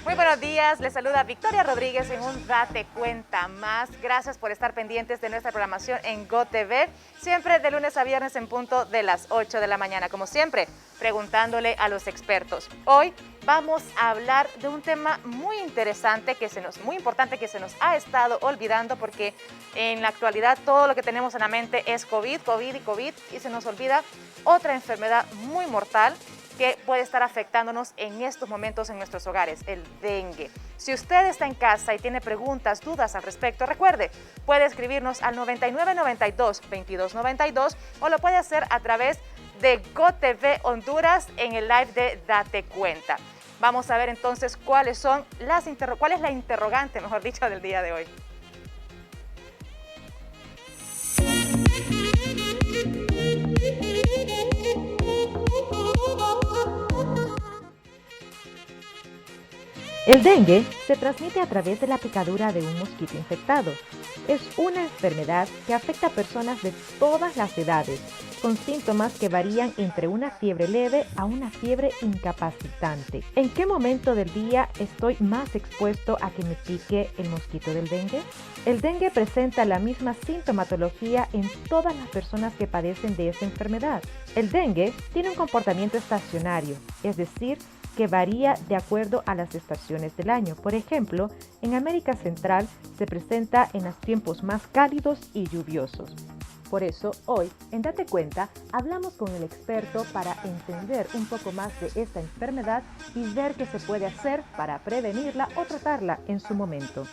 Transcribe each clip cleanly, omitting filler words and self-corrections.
Muy buenos días, les saluda Victoria Rodríguez en un Date Cuenta Más. Gracias por estar pendientes de nuestra programación en GOTV, siempre de lunes a viernes en punto de las 8 de la mañana, como siempre, preguntándole a los expertos. Hoy vamos a hablar de un tema muy interesante, muy importante, que se nos ha estado olvidando, porque en la actualidad todo lo que tenemos en la mente es COVID, COVID y COVID, y se nos olvida otra enfermedad muy mortal que puede estar afectándonos en estos momentos en nuestros hogares, el dengue. Si usted está en casa y tiene preguntas, dudas al respecto, recuerde, puede escribirnos al 9992-2292 o lo puede hacer a través de GOTV Honduras en el live de Date Cuenta. Vamos a ver entonces cuál es la interrogante, mejor dicho, del día de hoy. El dengue se transmite a través de la picadura de un mosquito infectado. Es una enfermedad que afecta a personas de todas las edades, con síntomas que varían entre una fiebre leve a una fiebre incapacitante. ¿En qué momento del día estoy más expuesto a que me pique el mosquito del dengue? El dengue presenta la misma sintomatología en todas las personas que padecen de esta enfermedad. El dengue tiene un comportamiento estacionario, es decir, que varía de acuerdo a las estaciones del año. Por ejemplo, en América Central se presenta en los tiempos más cálidos y lluviosos. Por eso, hoy, en Date Cuenta, hablamos con el experto para entender un poco más de esta enfermedad y ver qué se puede hacer para prevenirla o tratarla en su momento.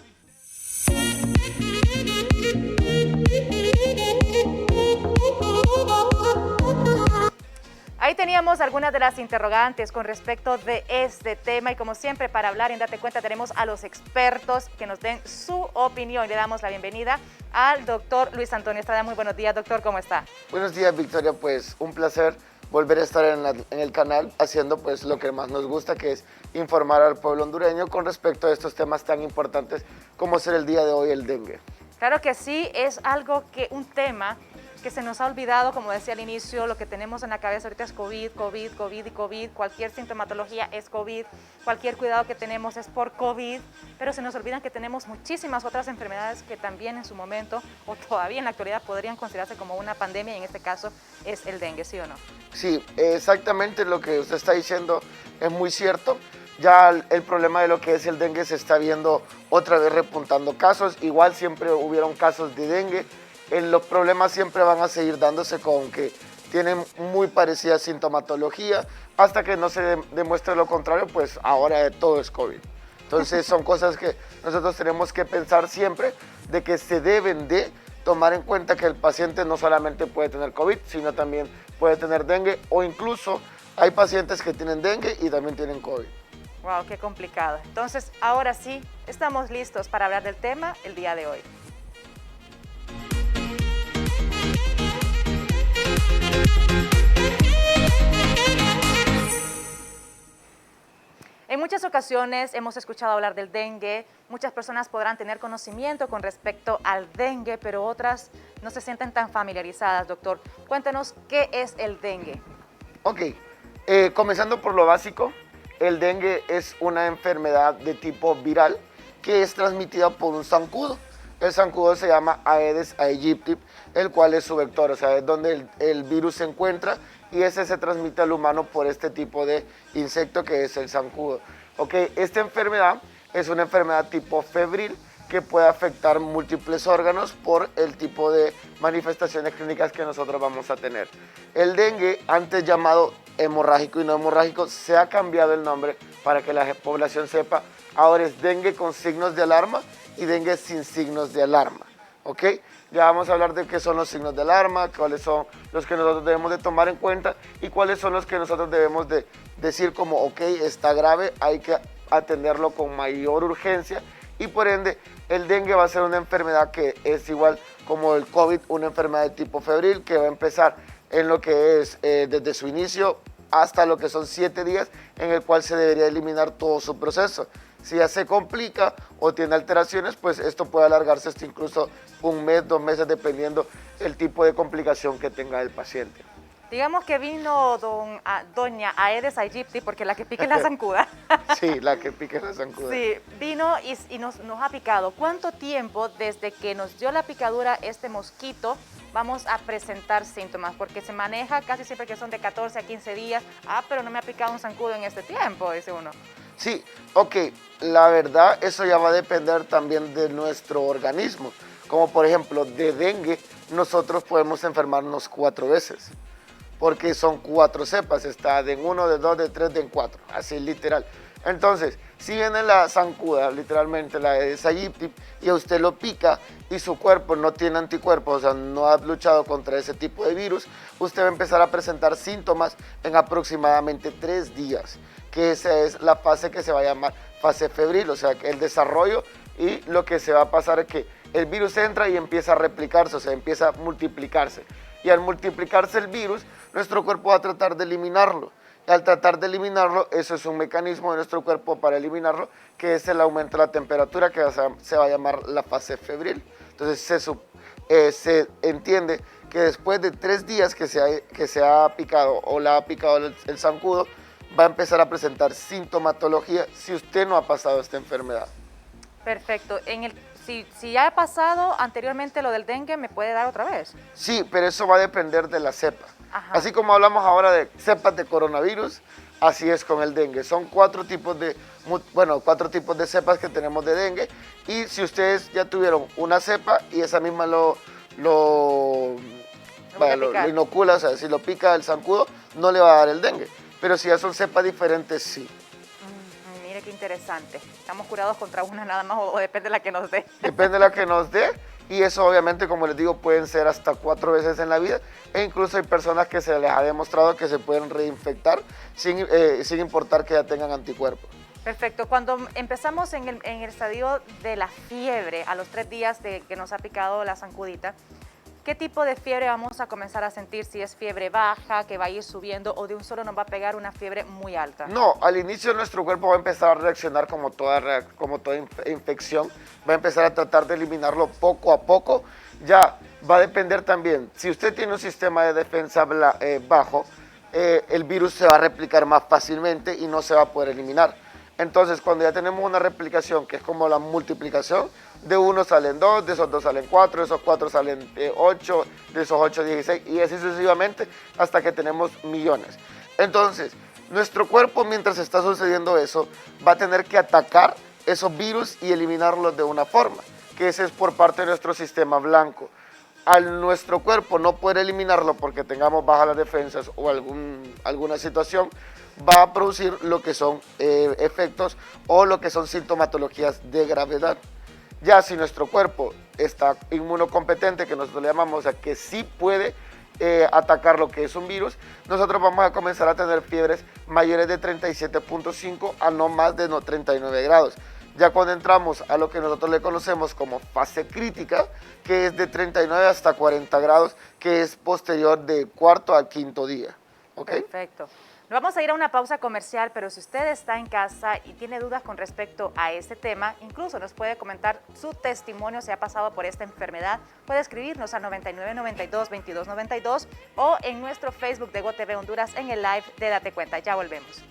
Ahí teníamos algunas de las interrogantes con respecto de este tema, y como siempre, para hablar en Date Cuenta tenemos a los expertos que nos den su opinión. Le damos la bienvenida al doctor Luis Antonio Estrada. Muy buenos días, doctor, ¿cómo está? Buenos días, Victoria, pues un placer volver a estar en el canal haciendo pues lo que más nos gusta, que es informar al pueblo hondureño con respecto a estos temas tan importantes como ser el día de hoy el dengue. Claro que sí, es un tema que se nos ha olvidado. Como decía al inicio, lo que tenemos en la cabeza ahorita es COVID, COVID, COVID y COVID. Cualquier sintomatología es COVID, cualquier cuidado que tenemos es por COVID, pero se nos olvidan que tenemos muchísimas otras enfermedades que también en su momento o todavía en la actualidad podrían considerarse como una pandemia, y en este caso es el dengue, ¿sí o no? Sí, exactamente lo que usted está diciendo es muy cierto. Ya el problema de lo que es el dengue se está viendo otra vez repuntando casos. Igual siempre hubieron casos de dengue. Los problemas siempre van a seguir dándose con que tienen muy parecida sintomatología, hasta que no se demuestre lo contrario, pues ahora todo es COVID. Entonces son cosas que nosotros tenemos que pensar siempre, de que se deben de tomar en cuenta que el paciente no solamente puede tener COVID, sino también puede tener dengue, o incluso hay pacientes que tienen dengue y también tienen COVID. Wow, qué complicado. Entonces, ahora sí, estamos listos para hablar del tema el día de hoy. En muchas ocasiones hemos escuchado hablar del dengue. Muchas personas podrán tener conocimiento con respecto al dengue, pero otras no se sienten tan familiarizadas. Doctor, cuéntenos qué es el dengue. Ok, comenzando por lo básico, el dengue es una enfermedad de tipo viral que es transmitida por un zancudo. El zancudo se llama Aedes aegypti, el cual es su vector, o sea, es donde el virus se encuentra, y ese se transmite al humano por este tipo de insecto que es el zancudo. Okay, esta enfermedad es una enfermedad tipo febril que puede afectar múltiples órganos por el tipo de manifestaciones clínicas que nosotros vamos a tener. El dengue, antes llamado hemorrágico y no hemorrágico, se ha cambiado el nombre para que la población sepa. Ahora es dengue con signos de alarma y dengue sin signos de alarma. ¿Ok? Ya vamos a hablar de qué son los signos de alarma, cuáles son los que nosotros debemos de tomar en cuenta y cuáles son los que nosotros debemos de decir como, ok, está grave, hay que atenderlo con mayor urgencia, y por ende el dengue va a ser una enfermedad que es igual como el COVID, una enfermedad de tipo febril que va a empezar en lo que es desde su inicio hasta lo que son 7 días, en el cual se debería eliminar todo su proceso. Si ya se complica o tiene alteraciones, pues esto puede alargarse hasta incluso 1 mes, 2 meses, dependiendo el tipo de complicación que tenga el paciente. Digamos que vino doña Aedes aegypti, porque la que pica es la zancuda. Sí, la que pica es la zancuda. Sí, vino y nos ha picado. ¿Cuánto tiempo desde que nos dio la picadura este mosquito vamos a presentar síntomas? Porque se maneja casi siempre que son de 14 a 15 días. Ah, pero no me ha picado un zancudo en este tiempo, dice uno. Sí, ok, la verdad eso ya va a depender también de nuestro organismo. Como por ejemplo, de dengue nosotros podemos enfermarnos 4 veces. Porque son 4 cepas, está DEN 1, DEN 2, DEN 3, DEN 4, así literal. Entonces, si viene la zancuda, literalmente la Aedes aegypti, y a usted lo pica y su cuerpo no tiene anticuerpos, o sea, no ha luchado contra ese tipo de virus, usted va a empezar a presentar síntomas en aproximadamente 3 días, que esa es la fase que se va a llamar fase febril, o sea, que el desarrollo, y lo que se va a pasar es que el virus entra y empieza a replicarse, o sea, empieza a multiplicarse. Y al multiplicarse el virus, nuestro cuerpo va a tratar de eliminarlo. Y al tratar de eliminarlo, eso es un mecanismo de nuestro cuerpo para eliminarlo, que es el aumento de la temperatura, que se va a llamar la fase febril. Entonces se entiende que después de 3 días que se ha picado o la ha picado el zancudo, va a empezar a presentar sintomatología si usted no ha pasado esta enfermedad. Perfecto. Si ya ha pasado anteriormente lo del dengue, ¿me puede dar otra vez? Sí, pero eso va a depender de la cepa. Ajá. Así como hablamos ahora de cepas de coronavirus, así es con el dengue. Son 4 tipos de cepas que tenemos de dengue, y si ustedes ya tuvieron una cepa y esa misma lo inocula, o sea, si lo pica el zancudo, no le va a dar el dengue. Pero si ya son cepas diferentes, sí. Mire qué interesante. ¿Estamos curados contra una nada más o depende de la que nos dé? Depende de la que nos dé, y eso obviamente, como les digo, pueden ser hasta 4 veces en la vida, e incluso hay personas que se les ha demostrado que se pueden reinfectar sin importar que ya tengan anticuerpos. Perfecto. Cuando empezamos en el estadio de la fiebre, a los 3 días de que nos ha picado la zancudita, ¿qué tipo de fiebre vamos a comenzar a sentir? Si es fiebre baja, que va a ir subiendo, o de un solo nos va a pegar una fiebre muy alta. No, al inicio nuestro cuerpo va a empezar a reaccionar como toda infección, va a empezar a tratar de eliminarlo poco a poco. Ya va a depender también, si usted tiene un sistema de defensa bajo, el virus se va a replicar más fácilmente y no se va a poder eliminar. Entonces, cuando ya tenemos una replicación, que es como la multiplicación, de 1 salen 2, de esos 2 salen 4, de esos 4 salen 8, de esos 8 16, y así sucesivamente hasta que tenemos millones. Entonces, nuestro cuerpo, mientras está sucediendo eso, va a tener que atacar esos virus y eliminarlos de una forma, que ese es por parte de nuestro sistema blanco. Al nuestro cuerpo no poder eliminarlo porque tengamos bajas las defensas o alguna situación, va a producir lo que son efectos o lo que son sintomatologías de gravedad. Ya si nuestro cuerpo está inmunocompetente, que nosotros le llamamos, o sea, que sí puede atacar lo que es un virus, nosotros vamos a comenzar a tener fiebres mayores de 37.5 a no más de 39 grados. Ya cuando entramos a lo que nosotros le conocemos como fase crítica, que es de 39 hasta 40 grados, que es posterior del 4.º al 5.º día. ¿Okay? Perfecto. Nos vamos a ir a una pausa comercial, pero si usted está en casa y tiene dudas con respecto a este tema, incluso nos puede comentar su testimonio si ha pasado por esta enfermedad, puede escribirnos al 9992-2292 o en nuestro Facebook de GoTV Honduras en el live de Date Cuenta. Ya volvemos.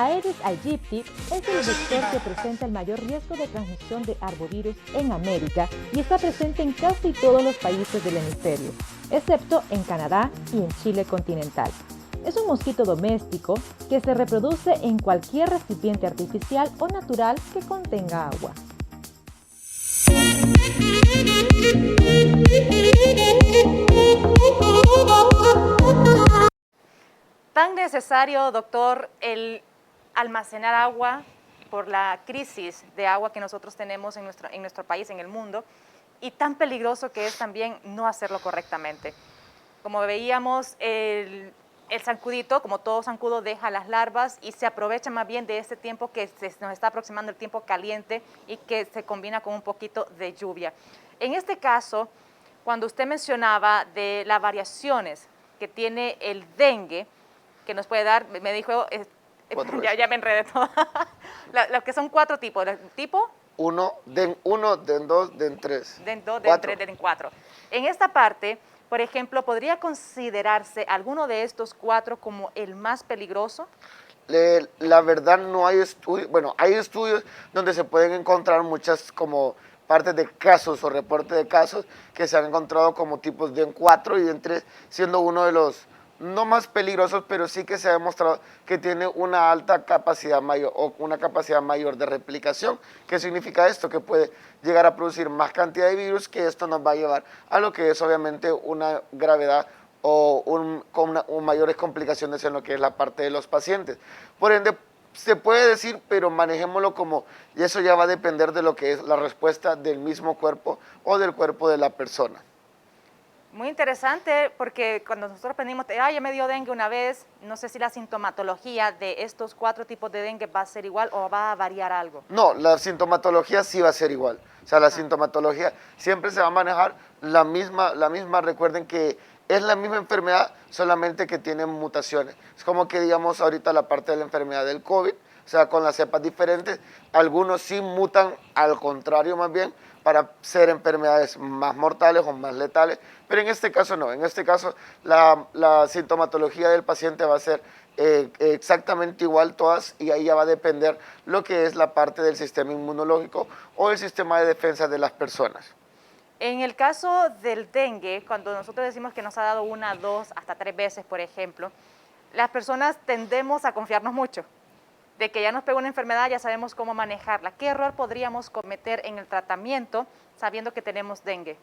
Aedes aegypti es el vector que presenta el mayor riesgo de transmisión de arbovirus en América y está presente en casi todos los países del hemisferio, excepto en Canadá y en Chile continental. Es un mosquito doméstico que se reproduce en cualquier recipiente artificial o natural que contenga agua. ¿Tan necesario, doctor, el almacenar agua por la crisis de agua que nosotros tenemos en nuestro país, en el mundo, y tan peligroso que es también no hacerlo correctamente? Como veíamos, el zancudito, como todo zancudo, deja las larvas y se aprovecha más bien de este tiempo que nos está aproximando el tiempo caliente y que se combina con un poquito de lluvia. En este caso, cuando usted mencionaba de las variaciones que tiene el dengue, que nos puede dar, me dijo, ya me enredé todo, lo que son 4 tipos, tipo 1, DEN 1, DEN 2, DEN 3. DEN 2, DEN 3, DEN 4. En esta parte, por ejemplo, ¿podría considerarse alguno de estos 4 como el más peligroso? La verdad no hay estudios, bueno, hay estudios donde se pueden encontrar muchas como partes de casos o reportes de casos que se han encontrado como tipos DEN 4 y DEN 3, siendo uno de los no más peligrosos, pero sí que se ha demostrado que tiene una alta capacidad mayor o una capacidad mayor de replicación. ¿Qué significa esto? Que puede llegar a producir más cantidad de virus, que esto nos va a llevar a lo que es obviamente una gravedad o con mayores complicaciones en lo que es la parte de los pacientes. Por ende, se puede decir, pero manejémoslo como, y eso ya va a depender de lo que es la respuesta del mismo cuerpo o del cuerpo de la persona. Muy interesante, porque cuando nosotros aprendimos, ya me dio dengue una vez, no sé si la sintomatología de estos 4 tipos de dengue va a ser igual o va a variar algo. No, la sintomatología sí va a ser igual. O sea, la sintomatología siempre se va a manejar la misma, recuerden que es la misma enfermedad, solamente que tiene mutaciones. Es como que digamos ahorita la parte de la enfermedad del COVID, o sea, con las cepas diferentes, algunos sí mutan al contrario más bien, para ser enfermedades más mortales o más letales, pero en este caso no, en este caso la sintomatología del paciente va a ser exactamente igual todas y ahí ya va a depender lo que es la parte del sistema inmunológico o el sistema de defensa de las personas. En el caso del dengue, cuando nosotros decimos que nos ha dado 1, 2, hasta 3 veces, por ejemplo, las personas tendemos a confiarnos mucho. De que ya nos pegó una enfermedad, ya sabemos cómo manejarla. ¿Qué error podríamos cometer en el tratamiento sabiendo que tenemos dengue?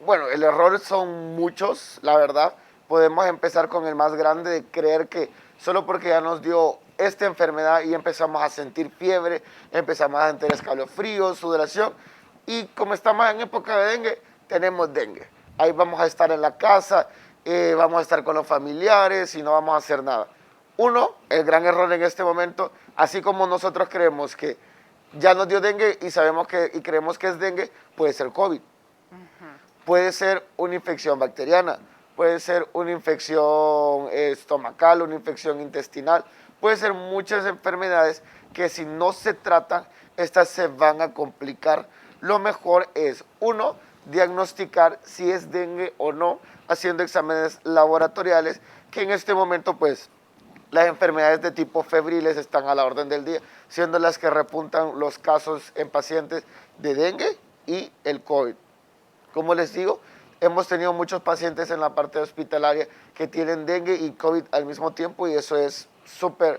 Bueno, el error son muchos, la verdad. Podemos empezar con el más grande de creer que solo porque ya nos dio esta enfermedad y empezamos a sentir fiebre, empezamos a sentir escalofríos, sudoración, y como estamos en época de dengue, tenemos dengue. Ahí vamos a estar en la casa, vamos a estar con los familiares y no vamos a hacer nada. El gran error en este momento, así como nosotros creemos que ya nos dio dengue y sabemos y creemos que es dengue, puede ser COVID. Puede ser una infección bacteriana, puede ser una infección estomacal, una infección intestinal, puede ser muchas enfermedades que si no se tratan, estas se van a complicar. Lo mejor es, diagnosticar si es dengue o no, haciendo exámenes laboratoriales, que en este momento pues las enfermedades de tipo febriles están a la orden del día, siendo las que repuntan los casos en pacientes de dengue y el COVID. Como les digo, hemos tenido muchos pacientes en la parte hospitalaria que tienen dengue y COVID al mismo tiempo y eso es súper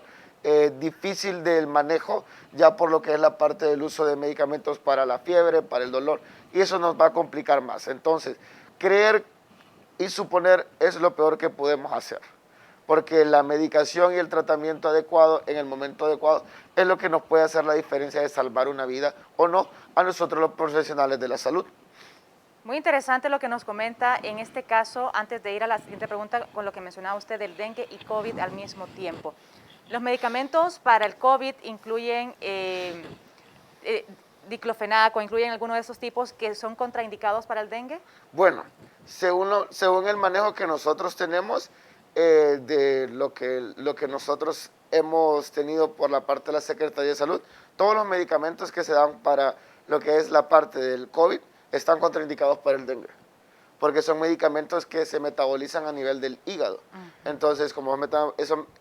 difícil del manejo, ya por lo que es la parte del uso de medicamentos para la fiebre, para el dolor, y eso nos va a complicar más. Entonces, creer y suponer es lo peor que podemos hacer, porque la medicación y el tratamiento adecuado en el momento adecuado es lo que nos puede hacer la diferencia de salvar una vida o no a nosotros los profesionales de la salud. Muy interesante lo que nos comenta en este caso, antes de ir a la siguiente pregunta, con lo que mencionaba usted del dengue y COVID al mismo tiempo. Los medicamentos para el COVID incluyen diclofenaco, incluyen alguno de esos tipos que son contraindicados para el dengue. Bueno, según el manejo que nosotros tenemos, de lo que nosotros hemos tenido por la parte de la Secretaría de Salud, todos los medicamentos que se dan para lo que es la parte del COVID están contraindicados para el dengue, porque son medicamentos que se metabolizan a nivel del hígado. Entonces, como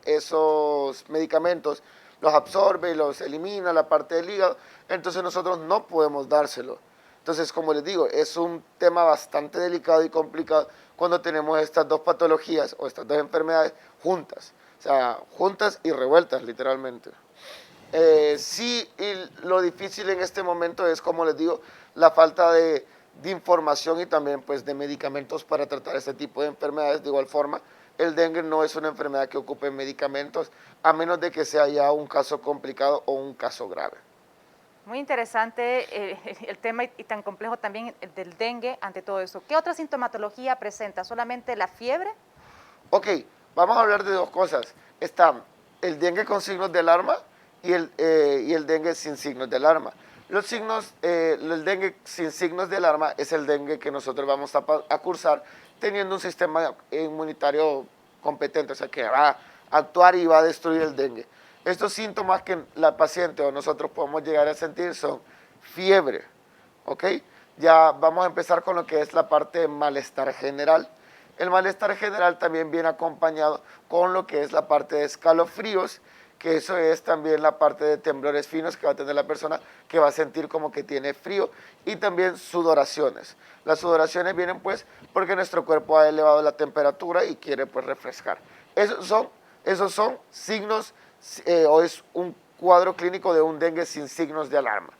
esos medicamentos los absorbe y los elimina, la parte del hígado, entonces nosotros no podemos dárselo. Entonces, como les digo, es un tema bastante delicado y complicado cuando tenemos estas dos patologías o estas dos enfermedades juntas, o sea, juntas y revueltas literalmente. Sí, y lo difícil en este momento es, como les digo, la falta de información y también pues de medicamentos para tratar este tipo de enfermedades. De igual forma, el dengue no es una enfermedad que ocupe medicamentos, a menos de que sea ya un caso complicado o un caso grave. Muy interesante el tema y tan complejo también el del dengue ante todo eso. ¿Qué otra sintomatología presenta? ¿Solamente la fiebre? Ok, vamos a hablar de dos cosas. Está el dengue con signos de alarma y el dengue sin signos de alarma. Los signos, el dengue sin signos de alarma es el dengue que nosotros vamos a cursar teniendo un sistema inmunitario competente, o sea, que va a actuar y va a destruir el dengue. Estos síntomas que la paciente o nosotros podemos llegar a sentir son fiebre, ¿ok? Ya vamos a empezar con lo que es la parte de malestar general. El malestar general también viene acompañado con lo que es la parte de escalofríos, que eso es también la parte de temblores finos que va a tener la persona, que va a sentir como que tiene frío, y también sudoraciones. Las sudoraciones vienen pues porque nuestro cuerpo ha elevado la temperatura y quiere pues refrescar. Esos son signos o es un cuadro clínico de un dengue sin signos de alarma.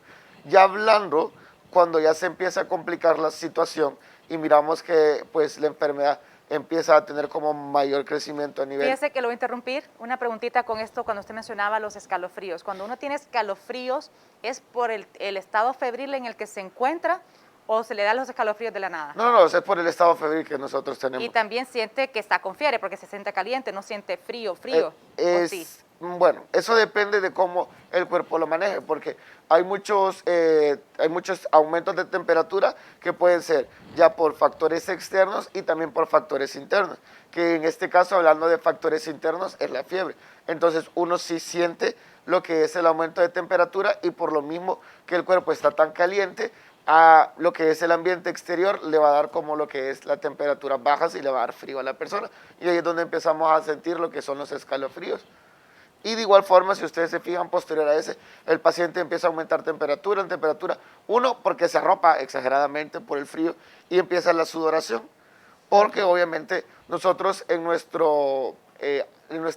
Ya hablando, cuando ya se empieza a complicar la situación y miramos que pues la enfermedad empieza a tener como mayor crecimiento a nivel... Fíjese que lo voy a interrumpir, una preguntita con esto cuando usted mencionaba los escalofríos. Cuando uno tiene escalofríos, ¿es por el estado febril en el que se encuentra o se le dan los escalofríos de la nada? No, es por el estado febril que nosotros tenemos. Y también siente que está con fiebre porque se siente caliente, no siente frío, ¿o sí? Bueno, eso depende de cómo el cuerpo lo maneje, porque hay muchos aumentos de temperatura que pueden ser ya por factores externos y también por factores internos, que en este caso, hablando de factores internos, es la fiebre. Entonces, uno sí siente lo que es el aumento de temperatura y por lo mismo que el cuerpo está tan caliente, a lo que es el ambiente exterior le va a dar como lo que es la temperatura bajas y le va a dar frío a la persona. Y ahí es donde empezamos a sentir lo que son los escalofríos. Y de igual forma, si ustedes se fijan, posterior a ese, el paciente empieza a aumentar temperatura, uno, porque se arropa exageradamente por el frío y empieza la sudoración, porque obviamente nosotros en nuestra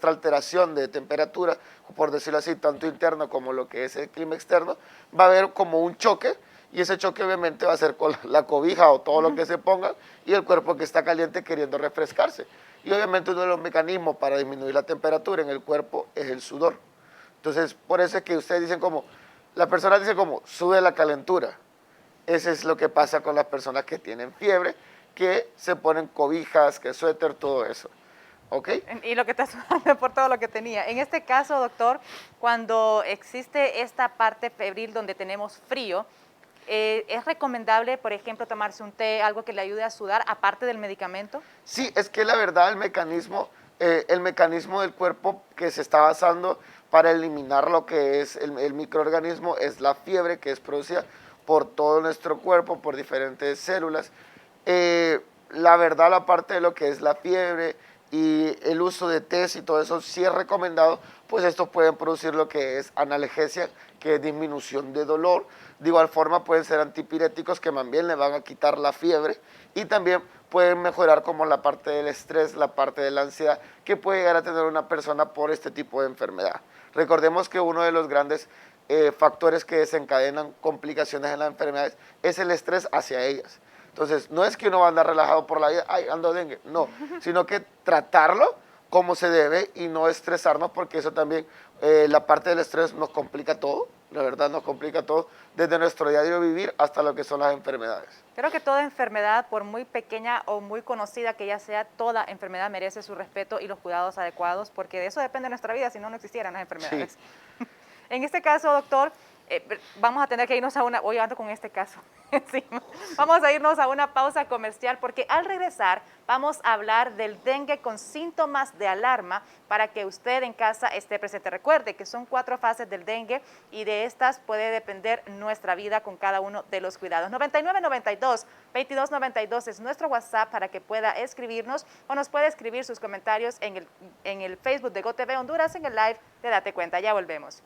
alteración de temperatura, por decirlo así, tanto interno como lo que es el clima externo, va a haber como un choque, y ese choque obviamente va a ser con la cobija o todo lo que se ponga, y el cuerpo que está caliente queriendo refrescarse. Y obviamente uno de los mecanismos para disminuir la temperatura en el cuerpo es el sudor. Entonces, por eso es que ustedes dicen como, la persona dice como, sube la calentura. Eso es lo que pasa con las personas que tienen fiebre, que se ponen cobijas, que suéter, todo eso. ¿Ok? Y lo que está sudando por todo lo que tenía. En este caso, doctor, cuando existe esta parte febril donde tenemos frío, ¿es recomendable, por ejemplo, tomarse un té, algo que le ayude a sudar, aparte del medicamento? Sí, es que la verdad el mecanismo del cuerpo que se está basando para eliminar lo que es el microorganismo es la fiebre que es producida por todo nuestro cuerpo, por diferentes células. La verdad, la parte de lo que es la fiebre y el uso de tés y todo eso sí es recomendado, pues estos pueden producir lo que es analgesia, que es disminución de dolor. De igual forma pueden ser antipiréticos que también le van a quitar la fiebre y también pueden mejorar como la parte del estrés, la parte de la ansiedad que puede llegar a tener una persona por este tipo de enfermedad. Recordemos que uno de los grandes factores que desencadenan complicaciones en las enfermedades es el estrés hacia ellas. Entonces, no es que uno va a andar relajado por la vida, ay, ando dengue, no, sino que tratarlo como se debe y no estresarnos, porque eso también, la parte del estrés nos complica todo, la verdad nos complica todo, desde nuestro diario vivir hasta lo que son las enfermedades. Creo que toda enfermedad, por muy pequeña o muy conocida que ella sea, toda enfermedad merece su respeto y los cuidados adecuados, porque de eso depende nuestra vida, si no, no existieran las enfermedades. Sí. En este caso, doctor, Vamos a tener que irnos a una, hoy ando con este caso encima. Vamos a irnos a una pausa comercial porque al regresar vamos a hablar del dengue con síntomas de alarma para que usted en casa esté presente. Recuerde que son 4 fases del dengue y de estas puede depender nuestra vida con cada uno de los cuidados. 9992-2292 es nuestro WhatsApp para que pueda escribirnos o nos puede escribir sus comentarios en el Facebook de GoTV Honduras en el live de Date Cuenta. Ya volvemos.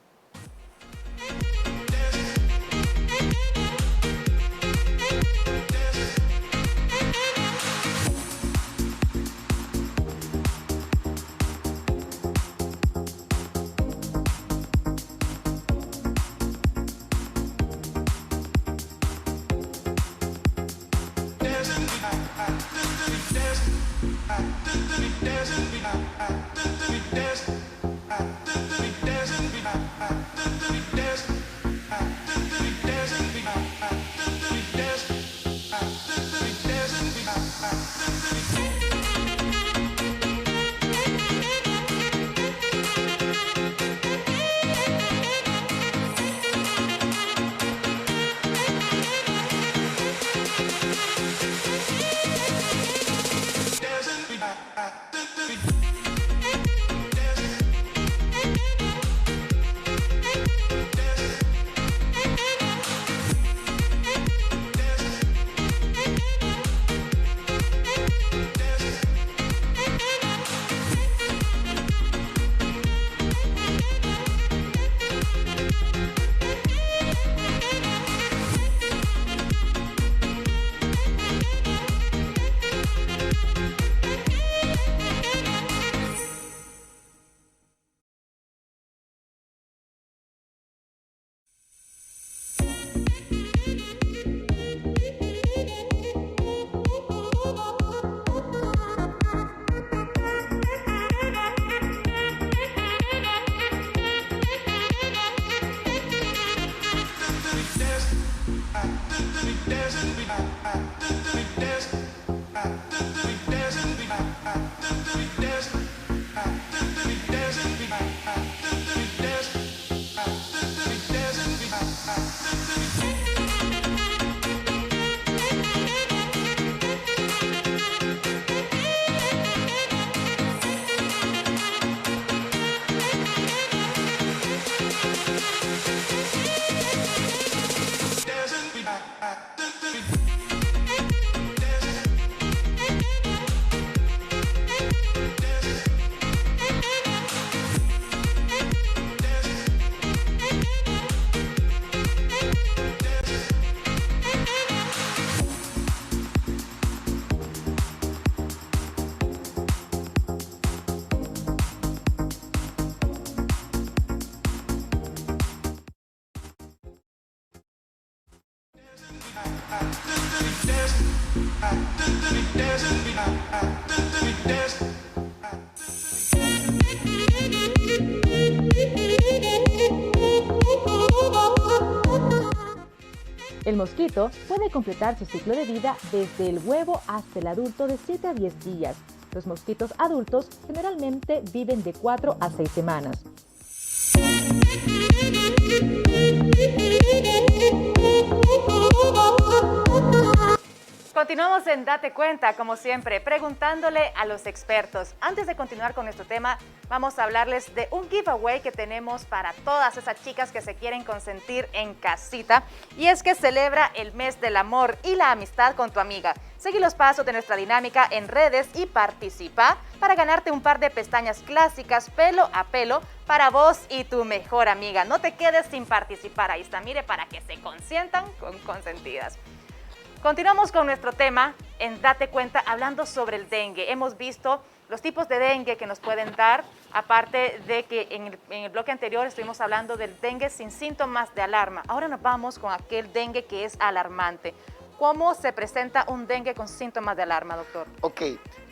El mosquito puede completar su ciclo de vida desde el huevo hasta el adulto de 7 a 10 días. Los mosquitos adultos generalmente viven de 4 a 6 semanas. Continuamos en Date Cuenta, como siempre, preguntándole a los expertos. Antes de continuar con nuestro tema, vamos a hablarles de un giveaway que tenemos para todas esas chicas que se quieren consentir en casita. Y es que celebra el mes del amor y la amistad con tu amiga. Sigue los pasos de nuestra dinámica en redes y participa para ganarte un par de pestañas clásicas pelo a pelo para vos y tu mejor amiga. No te quedes sin participar. Ahí está, mire, para que se consientan con consentidas. Continuamos con nuestro tema en Date Cuenta, hablando sobre el dengue. Hemos visto los tipos de dengue que nos pueden dar, aparte de que en el bloque anterior estuvimos hablando del dengue sin síntomas de alarma. Ahora nos vamos con aquel dengue que es alarmante. ¿Cómo se presenta un dengue con síntomas de alarma, doctor? Ok,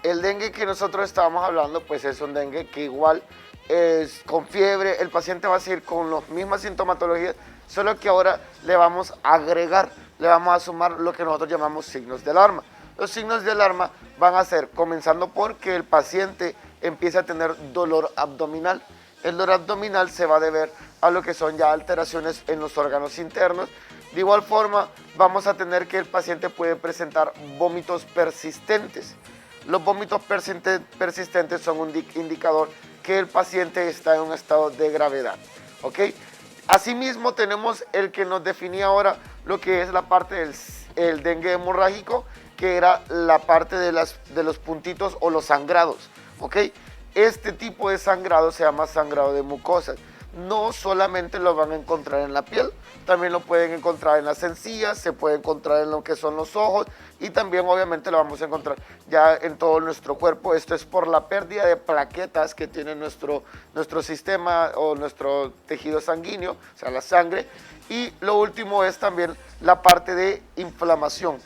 el dengue que nosotros estábamos hablando, pues es un dengue que igual es con fiebre, el paciente va a seguir con las mismas sintomatologías, solo que ahora le vamos a agregar, le vamos a sumar lo que nosotros llamamos signos de alarma. Los signos de alarma van a ser, comenzando por que el paciente empiece a tener dolor abdominal, El dolor abdominal se va a deber a lo que son ya alteraciones en los órganos internos. De igual forma, vamos a tener que el paciente puede presentar vómitos persistentes. Los vómitos persistentes son un indicador que el paciente está en un estado de gravedad, ¿ok? Asimismo, tenemos el que nos definía ahora lo que es la parte del dengue hemorrágico, que era la parte de los puntitos o los sangrados, ¿ok? Este tipo de sangrado se llama sangrado de mucosas. No solamente lo van a encontrar en la piel, también lo pueden encontrar en las encías, se puede encontrar en lo que son los ojos y también obviamente lo vamos a encontrar ya en todo nuestro cuerpo. Esto es por la pérdida de plaquetas que tiene nuestro sistema o nuestro tejido sanguíneo, o sea, la sangre. Y lo último es también la parte de inflamación.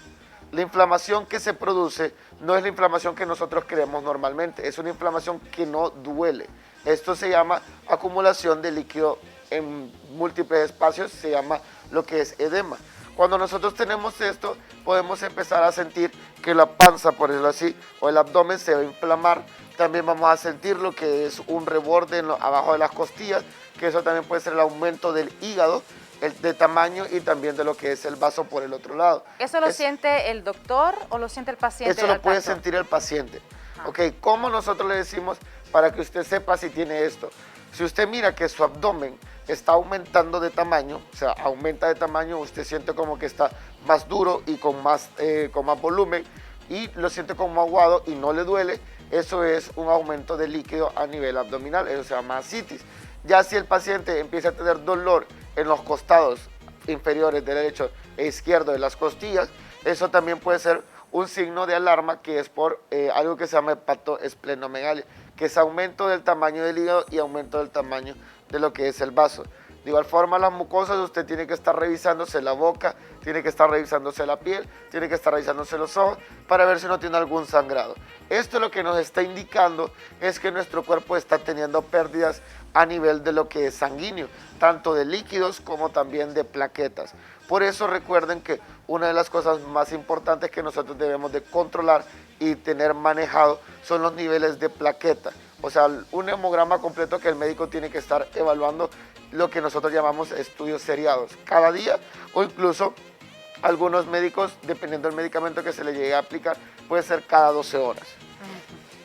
La inflamación que se produce no es la inflamación que nosotros creemos normalmente, es una inflamación que no duele. Esto se llama acumulación de líquido en múltiples espacios, se llama lo que es edema. Cuando nosotros tenemos esto, podemos empezar a sentir que la panza, por decirlo así, o el abdomen se va a inflamar. También vamos a sentir lo que es un reborde abajo de las costillas, que eso también puede ser el aumento del hígado, de tamaño y también de lo que es el vaso por el otro lado. ¿Eso lo siente el doctor o lo siente el paciente? Eso lo puede sentir el paciente. Ok, ¿cómo nosotros le decimos para que usted sepa si tiene esto? Si usted mira que su abdomen está aumentando de tamaño, o sea, aumenta de tamaño, usted siente como que está más duro y con más volumen y lo siente como aguado y no le duele, eso es un aumento de líquido a nivel abdominal, eso se llama ascitis. Ya si el paciente empieza a tener dolor en los costados inferiores derecho e izquierdo de las costillas, eso también puede ser un signo de alarma que es por algo que se llama hepatoesplenomegalia, que es aumento del tamaño del hígado y aumento del tamaño de lo que es el vaso. De igual forma, las mucosas, usted tiene que estar revisándose la boca, tiene que estar revisándose la piel, tiene que estar revisándose los ojos para ver si no tiene algún sangrado. Esto lo que nos está indicando es que nuestro cuerpo está teniendo pérdidas a nivel de lo que es sanguíneo, tanto de líquidos como también de plaquetas. Por eso recuerden que una de las cosas más importantes que nosotros debemos de controlar y tener manejado son los niveles de plaqueta. O sea, un hemograma completo que el médico tiene que estar evaluando lo que nosotros llamamos estudios seriados cada día, o incluso algunos médicos, dependiendo del medicamento que se le llegue a aplicar, puede ser cada 12 horas.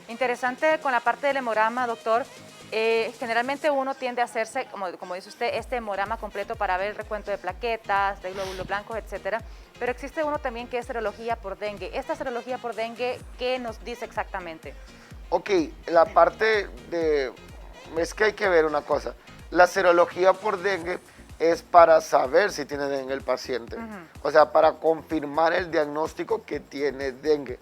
Interesante con la parte del hemograma, doctor. Generalmente uno tiende a hacerse, como dice usted, este hemograma completo para ver el recuento de plaquetas, de glóbulos blancos, etcétera. Pero existe uno también que es serología por dengue. Esta serología por dengue, ¿qué nos dice exactamente? Ok, la parte de... es que hay que ver una cosa. La serología por dengue es para saber si tiene dengue el paciente. O sea, para confirmar el diagnóstico que tiene dengue.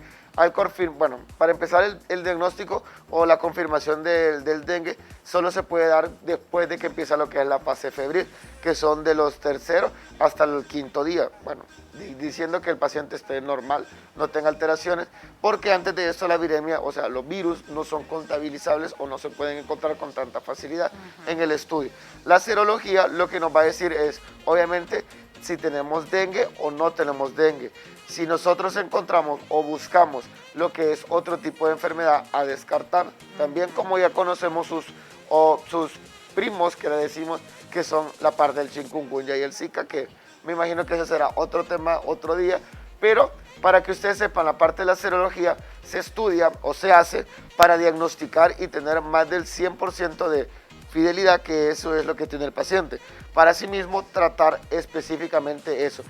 Bueno, para empezar el diagnóstico o la confirmación del dengue solo se puede dar después de que empieza lo que es la fase febril, que son de los terceros hasta el quinto día. Bueno, diciendo que el paciente esté normal, no tenga alteraciones, porque antes de eso la viremia, o sea, los virus no son contabilizables o no se pueden encontrar con tanta facilidad en el estudio. La serología lo que nos va a decir es, obviamente, si tenemos dengue o no tenemos dengue. Si nosotros encontramos o buscamos lo que es otro tipo de enfermedad a descartar, también como ya conocemos sus primos que le decimos que son la parte del chikungunya y el Zika, que me imagino que ese será otro tema otro día, pero para que ustedes sepan, la parte de la serología se estudia o se hace para diagnosticar y tener más del 100% de fidelidad, que eso es lo que tiene el paciente, para sí mismo tratar específicamente eso.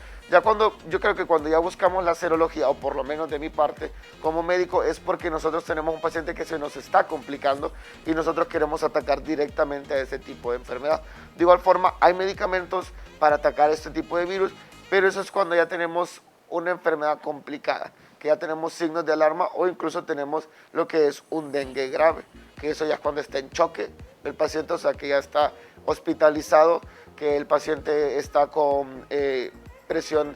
Yo creo que cuando ya buscamos la serología, o por lo menos de mi parte como médico, es porque nosotros tenemos un paciente que se nos está complicando y nosotros queremos atacar directamente a ese tipo de enfermedad. De igual forma, hay medicamentos para atacar este tipo de virus, pero eso es cuando ya tenemos una enfermedad complicada, que ya tenemos signos de alarma o incluso tenemos lo que es un dengue grave, que eso ya es cuando está en choque el paciente, o sea, que ya está hospitalizado, que el paciente está con presión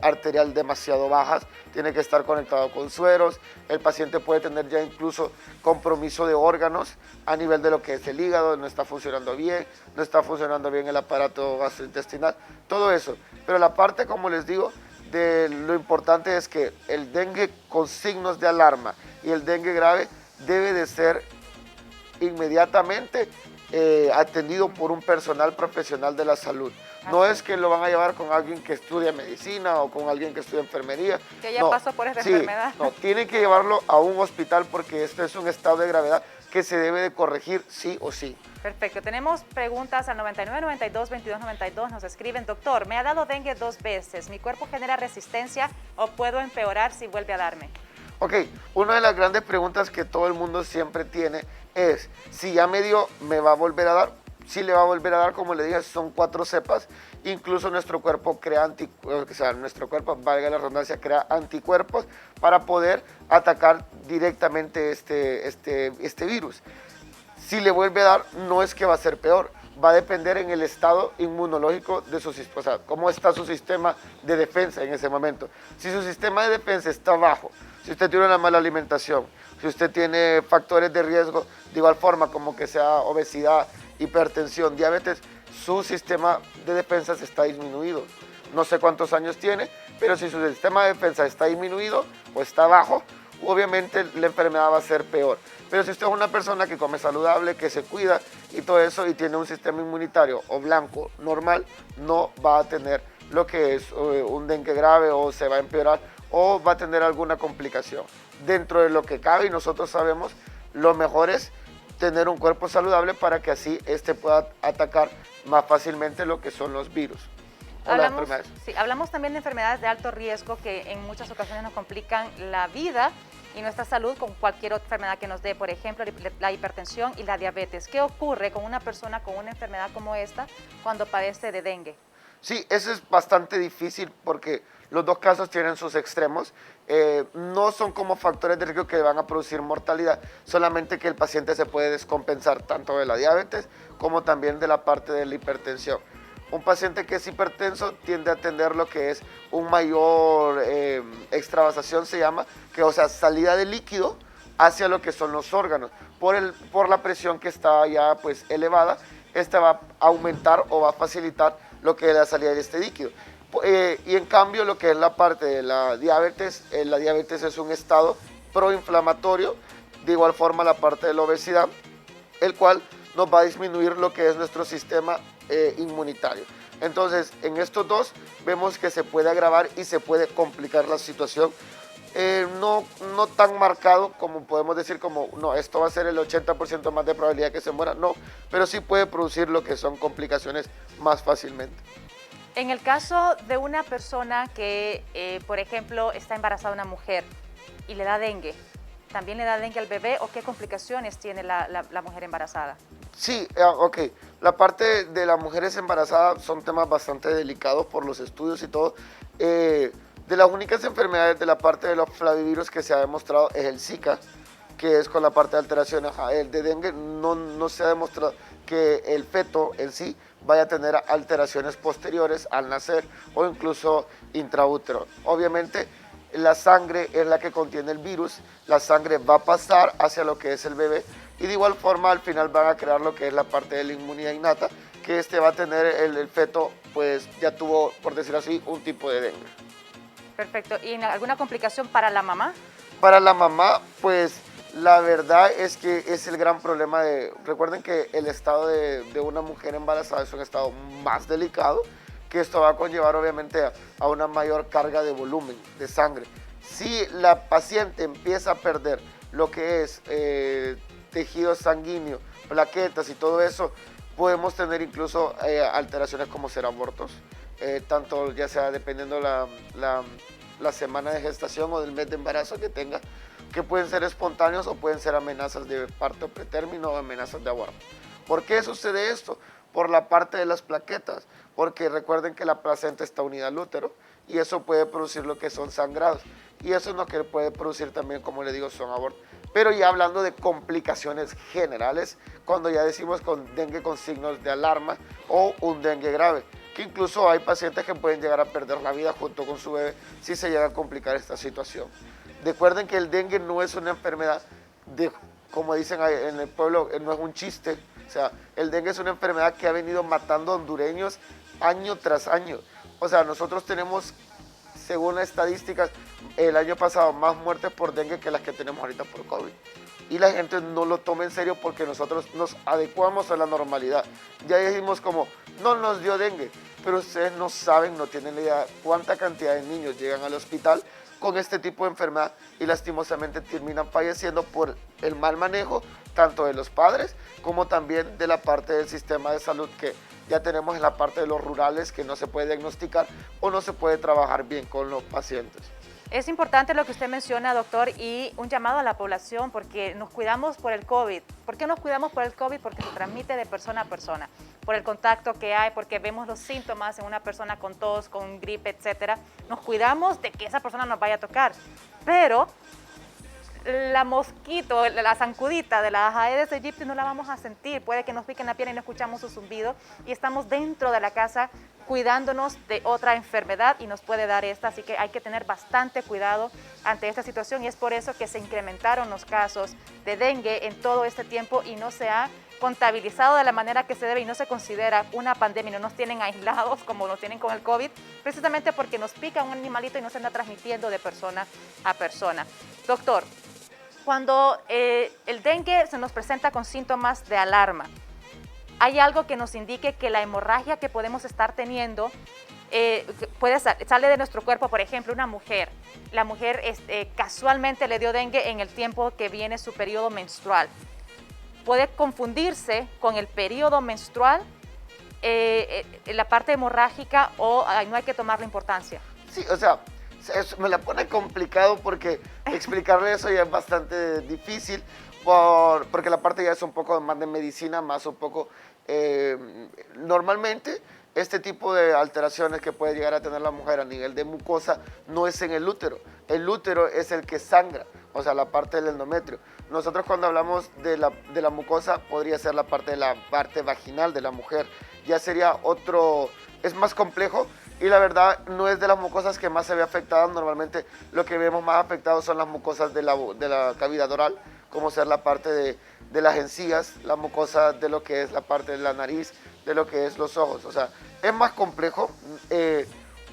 arterial demasiado bajas, tiene que estar conectado con sueros, el paciente puede tener ya incluso compromiso de órganos a nivel de lo que es el hígado, no está funcionando bien, no está funcionando bien el aparato gastrointestinal, todo eso. Pero la parte, como les digo, de lo importante es que el dengue con signos de alarma y el dengue grave debe de ser inmediatamente atendido por un personal profesional de la salud. No es que lo van a llevar con alguien que estudia medicina o con alguien que estudia enfermería. Que ya pasó por esta enfermedad. No, tienen que llevarlo a un hospital porque esto es un estado de gravedad que se debe de corregir sí o sí. Perfecto. Tenemos preguntas al 99 92 22 92. Nos escriben: doctor, me ha dado dengue 2 veces. ¿Mi cuerpo genera resistencia o puedo empeorar si vuelve a darme? Ok, una de las grandes preguntas que todo el mundo siempre tiene es, si ya me dio, ¿me va a volver a dar? Sí le va a volver a dar, como le dije, son 4 cepas. Incluso nuestro cuerpo crea nuestro cuerpo, valga la redundancia, crea anticuerpos para poder atacar directamente este virus. Si le vuelve a dar, no es que va a ser peor, va a depender en el estado inmunológico de su sistema, o sea, cómo está su sistema de defensa en ese momento. Si su sistema de defensa está bajo, si usted tiene una mala alimentación, si usted tiene factores de riesgo, de igual forma como que sea obesidad, hipertensión, diabetes, su sistema de defensas está disminuido. No sé cuántos años tiene, pero si su sistema de defensa está disminuido o está bajo, obviamente la enfermedad va a ser peor. Pero si usted es una persona que come saludable, que se cuida y todo eso y tiene un sistema inmunitario o blanco normal, no va a tener lo que es un dengue grave o se va a empeorar o va a tener alguna complicación. Dentro de lo que cabe y nosotros sabemos, lo mejor es tener un cuerpo saludable para que así pueda atacar más fácilmente lo que son los virus. Hablamos también de enfermedades de alto riesgo que en muchas ocasiones nos complican la vida y nuestra salud con cualquier otra enfermedad que nos dé, por ejemplo, la hipertensión y la diabetes. ¿Qué ocurre con una persona con una enfermedad como esta cuando padece de dengue? Sí, eso es bastante difícil porque los dos casos tienen sus extremos. No son como factores de riesgo que van a producir mortalidad, solamente que el paciente se puede descompensar tanto de la diabetes como también de la parte de la hipertensión. Un paciente que es hipertenso tiende a tener lo que es un mayor extravasación, se llama, o sea, salida de líquido hacia lo que son los órganos. Por la presión que está ya pues elevada, esta va a aumentar o va a facilitar lo que es la salida de este líquido. Y en cambio lo que es la parte de la diabetes es un estado proinflamatorio, de igual forma la parte de la obesidad, el cual nos va a disminuir lo que es nuestro sistema inmunitario. Entonces, en estos dos vemos que se puede agravar y se puede complicar la situación. No tan marcado como podemos decir como, no, esto va a ser el 80% más de probabilidad que se muera, no, pero sí puede producir lo que son complicaciones más fácilmente. En el caso de una persona que, por ejemplo, está embarazada una mujer y le da dengue, ¿también le da dengue al bebé o qué complicaciones tiene la mujer embarazada? Sí, ok. La parte de las mujeres embarazadas son temas bastante delicados por los estudios y todo. De las únicas enfermedades de la parte de los flavivirus que se ha demostrado es el Zika, que es con la parte de alteraciones. El de dengue no se ha demostrado que el feto en sí vaya a tener alteraciones posteriores al nacer o incluso intraútero. Obviamente la sangre es la que contiene el virus, la sangre va a pasar hacia lo que es el bebé y de igual forma al final van a crear lo que es la parte de la inmunidad innata, que va a tener el feto, pues ya tuvo, por decir así, un tipo de dengue. Perfecto. ¿Y alguna complicación para la mamá? Para la mamá, pues la verdad es que es el gran problema recuerden que el estado de una mujer embarazada es un estado más delicado, que esto va a conllevar obviamente a una mayor carga de volumen de sangre. Si la paciente empieza a perder lo que es tejido sanguíneo, plaquetas y todo eso, podemos tener incluso alteraciones como ser abortos, tanto ya sea dependiendo la semana de gestación o del mes de embarazo que tenga, que pueden ser espontáneos o pueden ser amenazas de parto pretérmino o amenazas de aborto. ¿Por qué sucede esto? Por la parte de las plaquetas, porque recuerden que la placenta está unida al útero y eso puede producir lo que son sangrados y eso es lo que puede producir también, como le digo, son abortos. Pero ya hablando de complicaciones generales, cuando ya decimos con dengue con signos de alarma o un dengue grave, que incluso hay pacientes que pueden llegar a perder la vida junto con su bebé si se llega a complicar esta situación. Recuerden que el dengue no es una enfermedad como dicen en el pueblo, no es un chiste. O sea, el dengue es una enfermedad que ha venido matando hondureños año tras año. O sea, nosotros tenemos, según las estadísticas, el año pasado más muertes por dengue que las que tenemos ahorita por COVID. y la gente no lo toma en serio porque nosotros nos adecuamos a la normalidad. Ya dijimos como, no nos dio dengue, pero ustedes no saben, no tienen idea cuánta cantidad de niños llegan al hospital con este tipo de enfermedad y lastimosamente terminan falleciendo por el mal manejo tanto de los padres como también de la parte del sistema de salud que ya tenemos en la parte de los rurales que no se puede diagnosticar o no se puede trabajar bien con los pacientes. Es importante lo que usted menciona, doctor, y un llamado a la población porque nos cuidamos por el COVID. ¿Por qué nos cuidamos por el COVID? Porque se transmite de persona a persona, por el contacto que hay, porque vemos los síntomas en una persona con tos, con gripe, etcétera. Nos cuidamos de que esa persona nos vaya a tocar, pero la mosquito, la zancudita de la Aedes aegypti no la vamos a sentir. Puede que nos piquen la piel y no escuchamos su zumbido y estamos dentro de la casa cuidándonos de otra enfermedad y nos puede dar esta, así que hay que tener bastante cuidado ante esta situación y es por eso que se incrementaron los casos de dengue en todo este tiempo y no se ha contabilizado de la manera que se debe y no se considera una pandemia, no nos tienen aislados como nos tienen con el COVID, precisamente porque nos pica un animalito y no se anda transmitiendo de persona a persona. Doctor, cuando el dengue se nos presenta con síntomas de alarma, ¿hay algo que nos indique que la hemorragia que podemos estar teniendo sale de nuestro cuerpo? Por ejemplo, una mujer. La mujer casualmente le dio dengue en el tiempo que viene su periodo menstrual. Puede confundirse con el periodo menstrual, la parte hemorrágica, o no hay que tomarle importancia. Sí, o sea, me la pone complicado porque explicarle eso ya es bastante difícil. Porque la parte ya es un poco más de medicina, más un poco, normalmente este tipo de alteraciones que puede llegar a tener la mujer a nivel de mucosa no es en el útero es el que sangra, o sea, la parte del endometrio. Nosotros cuando hablamos de la mucosa podría ser la parte vaginal de la mujer, ya sería otro, es más complejo. Y la verdad no es de las mucosas que más se ve afectadas, normalmente lo que vemos más afectados son las mucosas de la cavidad oral, como ser la parte de las encías, la mucosa de lo que es la parte de la nariz, de lo que es los ojos. O sea, es más complejo.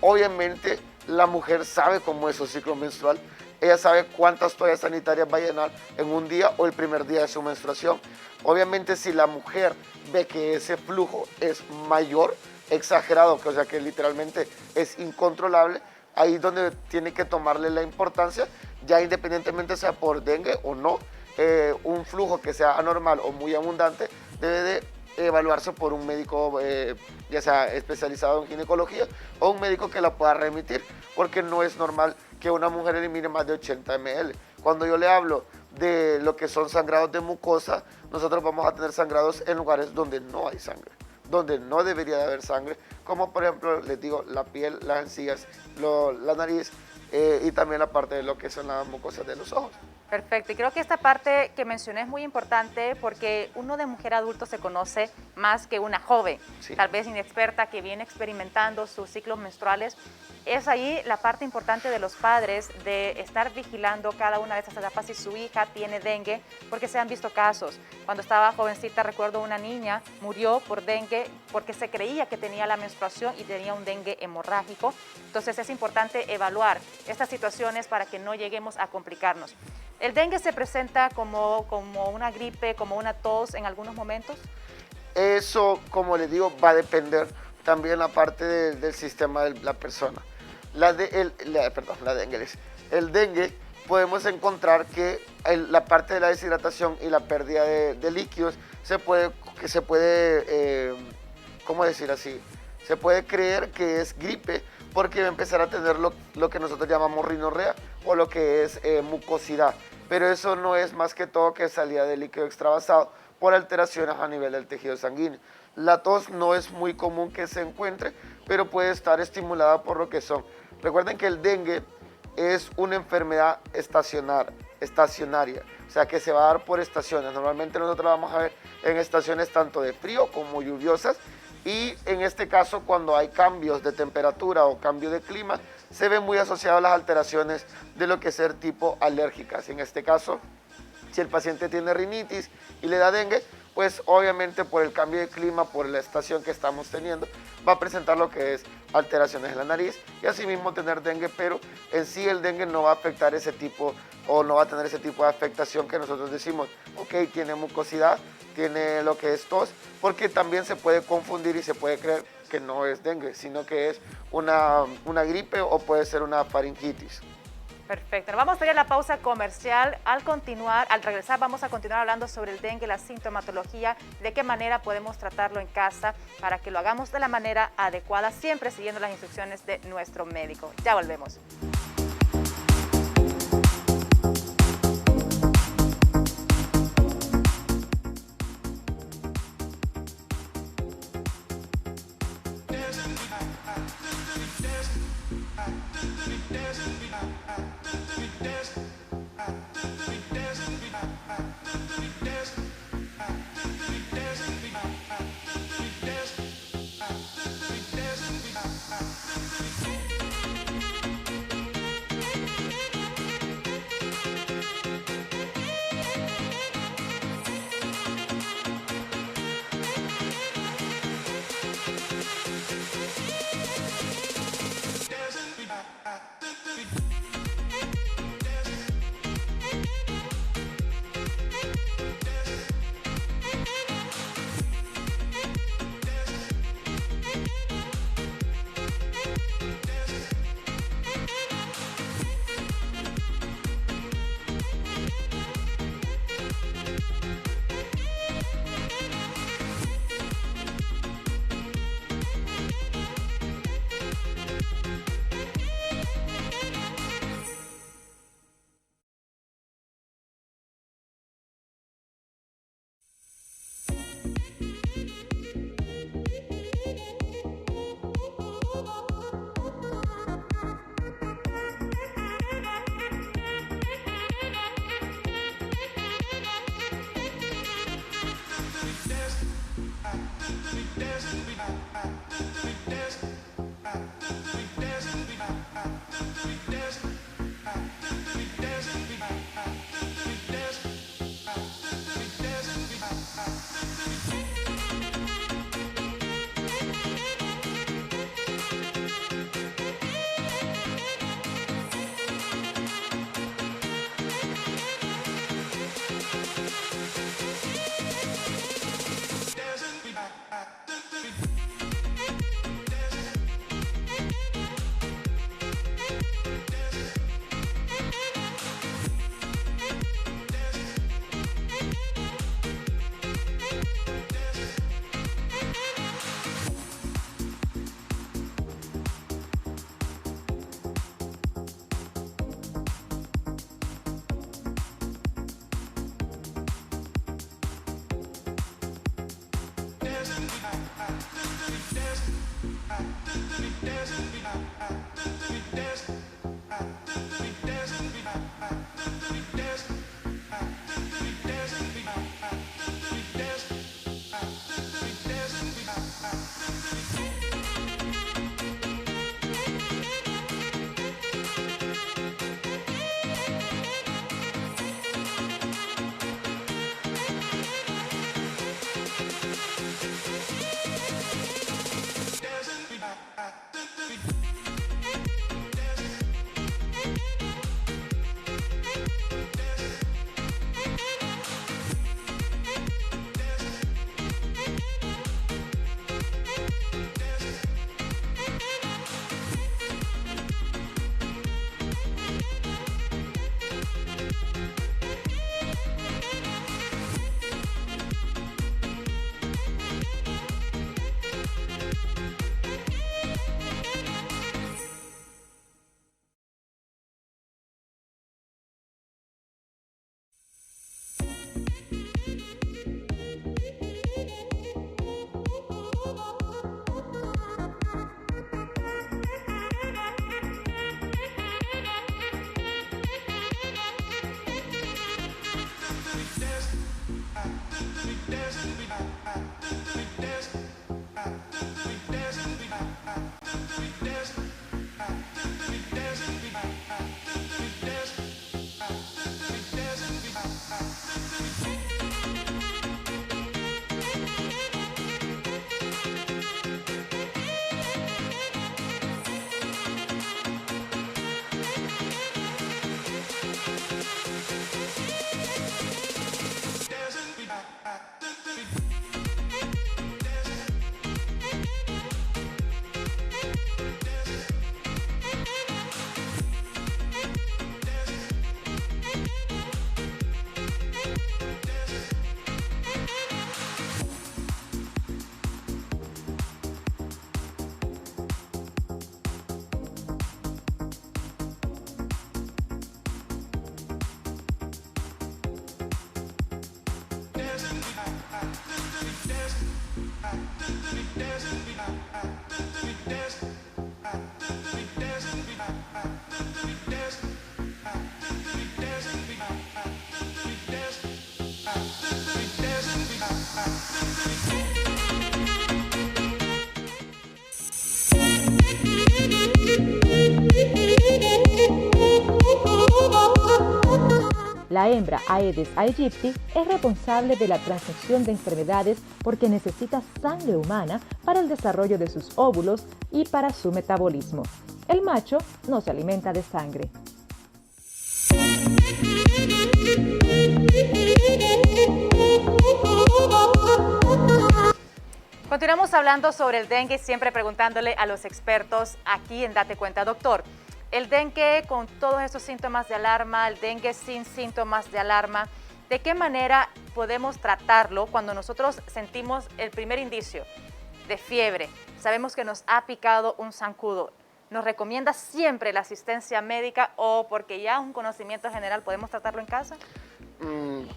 Obviamente la mujer sabe cómo es su ciclo menstrual, ella sabe cuántas toallas sanitarias va a llenar en un día o el primer día de su menstruación. Obviamente si la mujer ve que ese flujo es mayor, exagerado, o sea que literalmente es incontrolable, ahí es donde tiene que tomarle la importancia, ya independientemente sea por dengue o no, un flujo que sea anormal o muy abundante debe de evaluarse por un médico, ya sea especializado en ginecología o un médico que la pueda remitir, porque no es normal que una mujer elimine más de 80 ml. Cuando yo le hablo de lo que son sangrados de mucosa, nosotros vamos a tener sangrados en lugares donde no hay sangre, donde no debería de haber sangre, como por ejemplo, les digo, la piel, las encías, la nariz y también la parte de lo que son las mucosas de los ojos. Perfecto, y creo que esta parte que mencioné es muy importante porque uno de mujer adulto se conoce más que una joven, Sí. tal vez inexperta que viene experimentando sus ciclos menstruales. Es ahí la parte importante de los padres de estar vigilando cada una de esas etapas si su hija tiene dengue, porque se han visto casos. Cuando estaba jovencita, recuerdo una niña murió por dengue porque se creía que tenía la menstruación y tenía un dengue hemorrágico. Entonces es importante evaluar estas situaciones para que no lleguemos a complicarnos. ¿El dengue se presenta como una gripe, como una tos en algunos momentos? Eso, como les digo, va a depender también la parte del sistema de la persona. El dengue, podemos encontrar que la parte de la deshidratación y la pérdida de líquidos ¿cómo decir así? Se puede creer que es gripe porque va a empezar a tener lo que nosotros llamamos rinorrea o lo que es mucosidad. Pero eso no es más que todo que salida de líquido extravasado por alteraciones a nivel del tejido sanguíneo. La tos no es muy común que se encuentre, pero puede estar estimulada por lo que son. Recuerden que el dengue es una enfermedad estacionaria, o sea que se va a dar por estaciones. Normalmente nosotros la vamos a ver en estaciones tanto de frío como lluviosas, y en este caso cuando hay cambios de temperatura o cambio de clima se ven muy asociadas las alteraciones de lo que es ser tipo alérgicas. En este caso, si el paciente tiene rinitis y le da dengue, pues obviamente por el cambio de clima, por la estación que estamos teniendo, va a presentar lo que es alteraciones en la nariz y asimismo tener dengue, pero en sí el dengue no va a afectar ese tipo o no va a tener ese tipo de afectación que nosotros decimos, ok, tiene mucosidad, tiene lo que es tos, porque también se puede confundir y se puede creer que no es dengue, sino que es una gripe o puede ser una faringitis. Perfecto. Nos vamos a ir a la pausa comercial. Al regresar vamos a continuar hablando sobre el dengue, la sintomatología, de qué manera podemos tratarlo en casa para que lo hagamos de la manera adecuada, siempre siguiendo las instrucciones de nuestro médico. Ya volvemos. La hembra Aedes aegypti es responsable de la transmisión de enfermedades porque necesita sangre humana para el desarrollo de sus óvulos y para su metabolismo. El macho no se alimenta de sangre. Continuamos hablando sobre el dengue, siempre preguntándole a los expertos aquí en Date Cuenta. Doctor, el dengue con todos esos síntomas de alarma, el dengue sin síntomas de alarma, ¿de qué manera podemos tratarlo cuando nosotros sentimos el primer indicio de fiebre? Sabemos que nos ha picado un zancudo. ¿Nos recomienda siempre la asistencia médica o porque ya un conocimiento general podemos tratarlo en casa?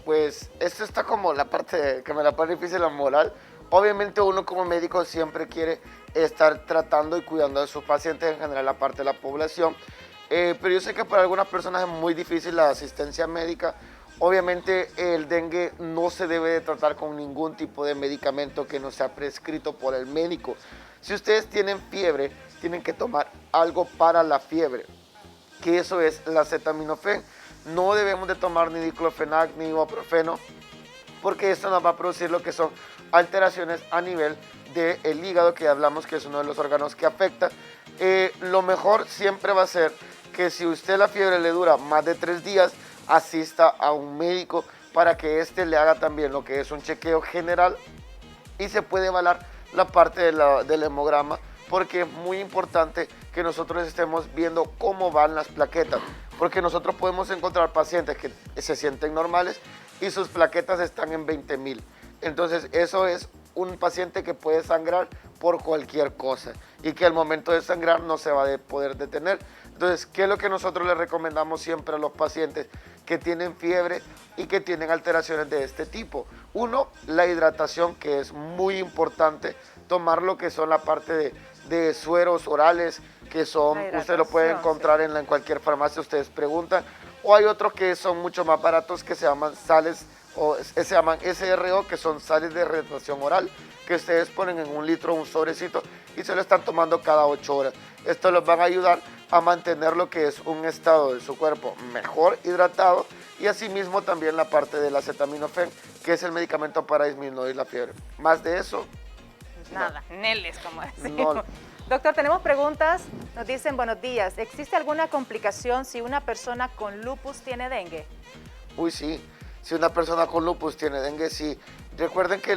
Pues esto está como la parte que me la pone difícil, la moral. Obviamente uno como médico siempre quiere estar tratando y cuidando de sus pacientes, en general la parte de la población, pero yo sé que para algunas personas es muy difícil la asistencia médica. Obviamente el dengue no se debe de tratar con ningún tipo de medicamento que no sea prescrito por el médico. Si ustedes tienen fiebre, tienen que tomar algo para la fiebre, que eso es la acetaminofén. No debemos de tomar ni diclofenac ni ibuprofeno, porque esto nos va a producir lo que son alteraciones a nivel del hígado, que hablamos que es uno de los órganos que afecta. Lo mejor siempre va a ser que si usted la fiebre le dura más de 3 días, asista a un médico para que éste le haga también lo que es un chequeo general y se puede evaluar la parte del hemograma, porque es muy importante que nosotros estemos viendo cómo van las plaquetas, porque nosotros podemos encontrar pacientes que se sienten normales y sus plaquetas están en 20,000. Entonces eso es un paciente que puede sangrar por cualquier cosa y que al momento de sangrar no se va a poder detener. Entonces, ¿qué es lo que nosotros le recomendamos siempre a los pacientes que tienen fiebre y que tienen alteraciones de este tipo? Uno, la hidratación, que es muy importante, tomar lo que son la parte de sueros orales, que son, usted lo puede encontrar en cualquier farmacia, ustedes preguntan, o hay otros que son mucho más baratos que se llaman sales, o se llaman SRO, que son sales de hidratación oral, que ustedes ponen en 1 litro un sobrecito y se lo están tomando cada 8 horas. Esto los va a ayudar a mantener lo que es un estado de su cuerpo mejor hidratado, y asimismo también la parte del acetaminofén, que es el medicamento para disminuir la fiebre. Más de eso, nada, no. Neles, como decimos. No. Doctor, tenemos preguntas. Nos dicen, buenos días, ¿existe alguna complicación si una persona con lupus tiene dengue? Uy, sí. Si una persona con lupus tiene dengue, sí. Recuerden que,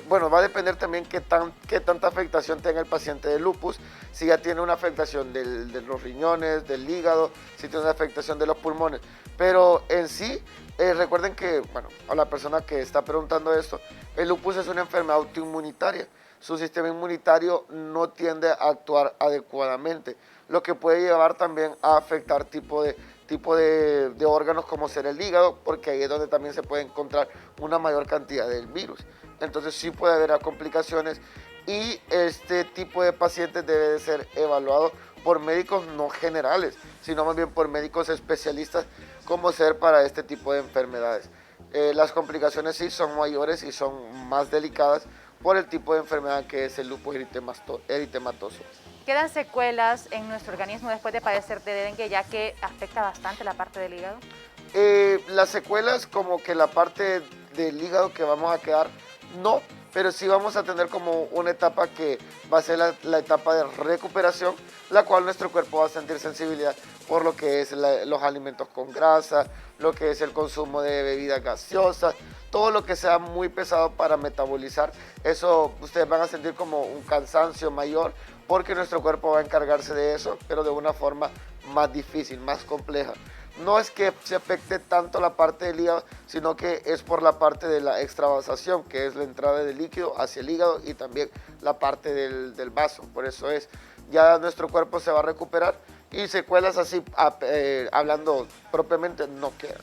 bueno, va a depender también qué tanta afectación tenga el paciente de lupus. Si ya tiene una afectación de los riñones, del hígado, si tiene una afectación de los pulmones. Pero en sí, recuerden que, bueno, a la persona que está preguntando esto, el lupus es una enfermedad autoinmunitaria. Su sistema inmunitario no tiende a actuar adecuadamente, lo que puede llevar también a afectar tipo de órganos como ser el hígado, porque ahí es donde también se puede encontrar una mayor cantidad del virus. Entonces sí puede haber complicaciones y este tipo de pacientes debe de ser evaluado por médicos no generales, sino más bien por médicos especialistas como ser para este tipo de enfermedades. Las complicaciones sí son mayores y son más delicadas por el tipo de enfermedad que es el lupus eritematoso. ¿Quedan secuelas en nuestro organismo después de padecer de dengue, ya que afecta bastante la parte del hígado? Las secuelas, como que la parte del hígado que vamos a quedar, no, pero sí vamos a tener como una etapa que va a ser la etapa de recuperación, la cual nuestro cuerpo va a sentir sensibilidad por lo que es los alimentos con grasa, lo que es el consumo de bebidas gaseosas, todo lo que sea muy pesado para metabolizar. Eso ustedes van a sentir como un cansancio mayor, porque nuestro cuerpo va a encargarse de eso, pero de una forma más difícil, más compleja. No es que se afecte tanto la parte del hígado, sino que es por la parte de la extravasación, que es la entrada del líquido hacia el hígado, y también la parte del vaso. Por eso ya nuestro cuerpo se va a recuperar, y secuelas así, hablando propiamente, no quedan.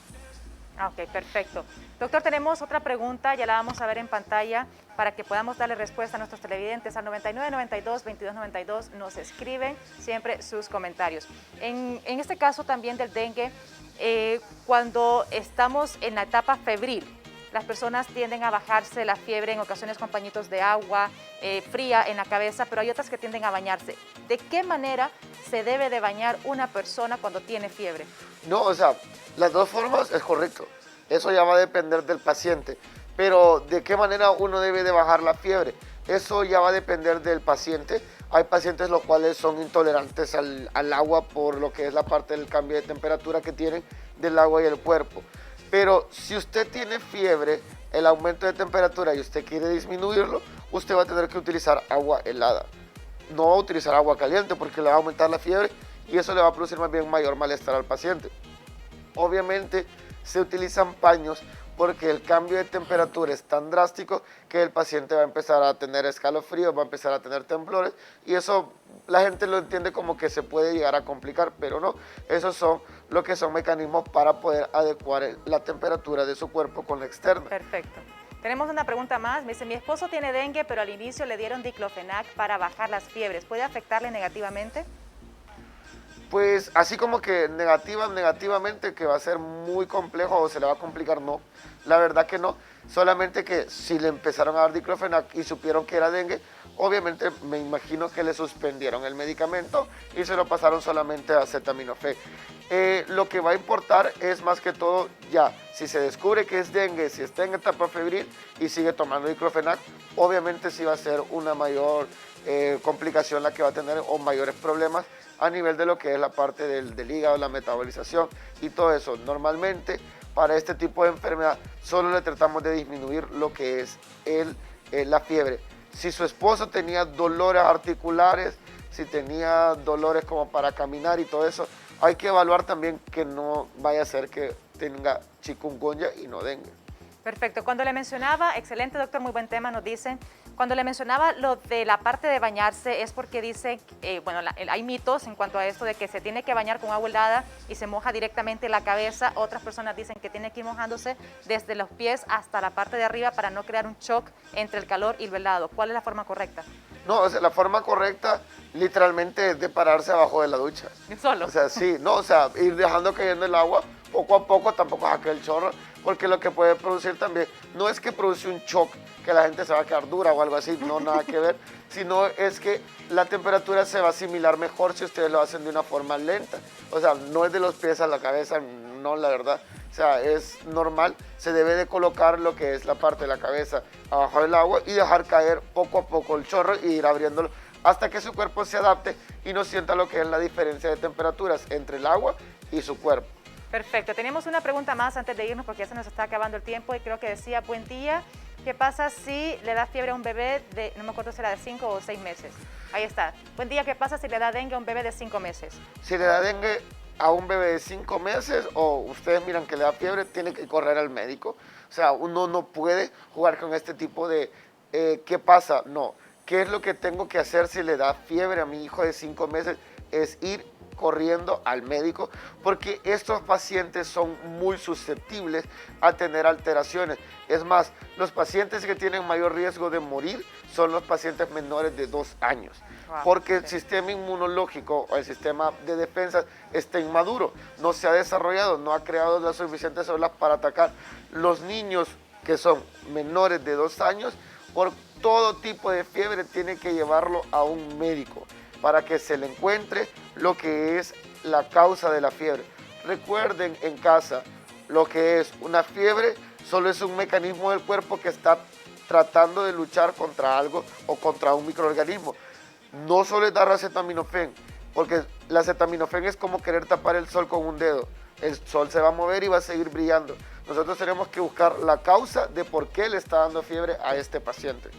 Ok, perfecto. Doctor, tenemos otra pregunta, ya la vamos a ver en pantalla para que podamos darle respuesta a nuestros televidentes. Al 9992-2292 nos escriben siempre sus comentarios. En este caso también del dengue, cuando estamos en la etapa febril, las personas tienden a bajarse la fiebre en ocasiones con pañitos de agua fría en la cabeza, pero hay otras que tienden a bañarse. ¿De qué manera se debe de bañar una persona cuando tiene fiebre? No, o sea, las dos formas es correcto. Eso ya va a depender del paciente. Pero ¿de qué manera uno debe de bajar la fiebre? Eso ya va a depender del paciente. Hay pacientes los cuales son intolerantes al agua por lo que es la parte del cambio de temperatura que tienen del agua y el cuerpo. Pero si usted tiene fiebre, el aumento de temperatura y usted quiere disminuirlo, usted va a tener que utilizar agua helada. No va a utilizar agua caliente porque le va a aumentar la fiebre y eso le va a producir más bien mayor malestar al paciente. Obviamente se utilizan paños porque el cambio de temperatura es tan drástico que el paciente va a empezar a tener escalofríos, va a empezar a tener temblores y eso la gente lo entiende como que se puede llegar a complicar, pero no, esos son lo que son mecanismos para poder adecuar la temperatura de su cuerpo con la externa. Perfecto. Tenemos una pregunta más. Me dice, mi esposo tiene dengue, pero al inicio le dieron diclofenac para bajar las fiebres. ¿Puede afectarle negativamente? Pues así como que negativamente, que va a ser muy complejo o se le va a complicar, no. La verdad que no. Solamente que si le empezaron a dar diclofenac y supieron que era dengue, obviamente me imagino que le suspendieron el medicamento y se lo pasaron solamente a acetaminofén. Lo que va a importar es más que todo ya, si se descubre que es dengue, si está en etapa febril y sigue tomando diclofenac, obviamente sí va a ser una mayor complicación la que va a tener o mayores problemas a nivel de lo que es la parte del hígado, la metabolización y todo eso. Normalmente para este tipo de enfermedad solo le tratamos de disminuir lo que es la fiebre. Si su esposo tenía dolores articulares, si tenía dolores como para caminar y todo eso, hay que evaluar también que no vaya a ser que tenga chikungunya y no dengue. Perfecto. Cuando le mencionaba, excelente doctor, muy buen tema, nos dicen, cuando le mencionaba lo de la parte de bañarse es porque dice, hay mitos en cuanto a esto de que se tiene que bañar con agua helada y se moja directamente la cabeza. Otras personas dicen que tiene que ir mojándose desde los pies hasta la parte de arriba para no crear un shock entre el calor y el helado. ¿Cuál es la forma correcta? No, o sea, la forma correcta literalmente es de pararse abajo de la ducha. ¿Solo? O sea, sí, no, o sea, ir dejando cayendo el agua poco a poco, tampoco saque el chorro, porque lo que puede producir también, no es que produce un shock, que la gente se va a quedar dura o algo así, no, nada que ver, sino es que la temperatura se va a asimilar mejor si ustedes lo hacen de una forma lenta. O sea, no es de los pies a la cabeza, no, la verdad. O sea, es normal, se debe de colocar lo que es la parte de la cabeza abajo del agua y dejar caer poco a poco el chorro y ir abriéndolo hasta que su cuerpo se adapte y no sienta lo que es la diferencia de temperaturas entre el agua y su cuerpo. Perfecto. Tenemos una pregunta más antes de irnos porque ya se nos está acabando el tiempo y creo que decía, buen día, ¿qué pasa si le da fiebre a un bebé de, no me acuerdo si era de 5 o 6 meses? Ahí está. Buen día, ¿qué pasa si le da dengue a un bebé de 5 meses? Si le da dengue a un bebé de 5 meses o ustedes miran que le da fiebre, tiene que correr al médico. O sea, uno no puede jugar con este tipo de ¿qué pasa? No. ¿Qué es lo que tengo que hacer si le da fiebre a mi hijo de 5 meses? Es ir corriendo al médico porque estos pacientes son muy susceptibles a tener alteraciones. Es más, los pacientes que tienen mayor riesgo de morir son los pacientes menores de 2 años. Porque el sistema inmunológico o el sistema de defensa está inmaduro, no se ha desarrollado, no ha creado las suficientes células para atacar. Los niños que son menores de 2 años, por todo tipo de fiebre, tienen que llevarlo a un médico para que se le encuentre lo que es la causa de la fiebre. Recuerden en casa, lo que es una fiebre solo es un mecanismo del cuerpo que está tratando de luchar contra algo o contra un microorganismo. No solo es dar acetaminofén, porque el acetaminofén es como querer tapar el sol con un dedo. El sol se va a mover y va a seguir brillando. Nosotros tenemos que buscar la causa de por qué le está dando fiebre a este paciente.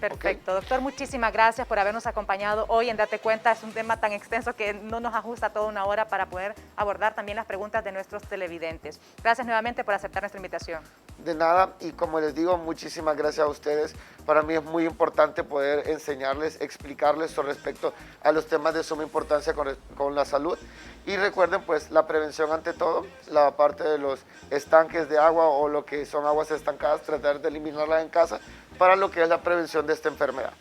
Perfecto. Doctor, muchísimas gracias por habernos acompañado hoy en Date Cuenta. Es un tema tan extenso que no nos ajusta toda una hora para poder abordar también las preguntas de nuestros televidentes. Gracias nuevamente por aceptar nuestra invitación. De nada, y como les digo, muchísimas gracias a ustedes. Para mí es muy importante poder enseñarles, explicarles sobre respecto a los temas de suma importancia con la salud. Y recuerden, pues, la prevención ante todo, la parte de los estanques de agua o lo que son aguas estancadas, tratar de eliminarlas en casa para lo que es la prevención de esta enfermedad.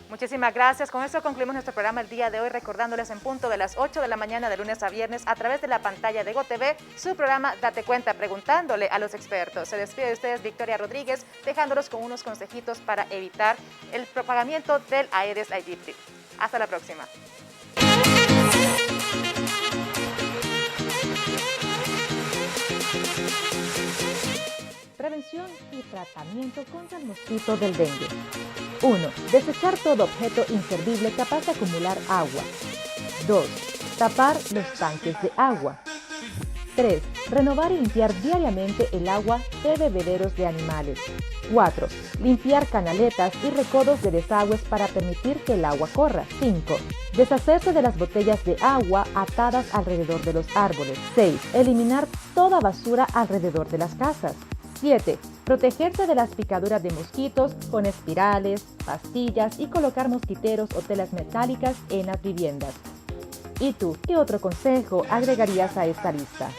Muchísimas gracias. Con eso concluimos nuestro programa el día de hoy, recordándoles en punto de las 8 de la mañana de lunes a viernes a través de la pantalla de GoTV, su programa Date Cuenta, preguntándole a los expertos. Se despide de ustedes Victoria Rodríguez, dejándolos con unos consejitos para evitar el propagamiento del Aedes aegypti. Hasta la próxima. Prevención y tratamiento contra el mosquito del dengue. 1. Desechar todo objeto inservible capaz de acumular agua. 2. Tapar los tanques de agua. 3. Renovar y limpiar diariamente el agua de bebederos de animales. 4. Limpiar canaletas y recodos de desagües para permitir que el agua corra. 5. Deshacerse de las botellas de agua atadas alrededor de los árboles. 6. Eliminar toda basura alrededor de las casas. 7. Protegerse de las picaduras de mosquitos con espirales, pastillas y colocar mosquiteros o telas metálicas en las viviendas. ¿Y tú, qué otro consejo agregarías a esta lista?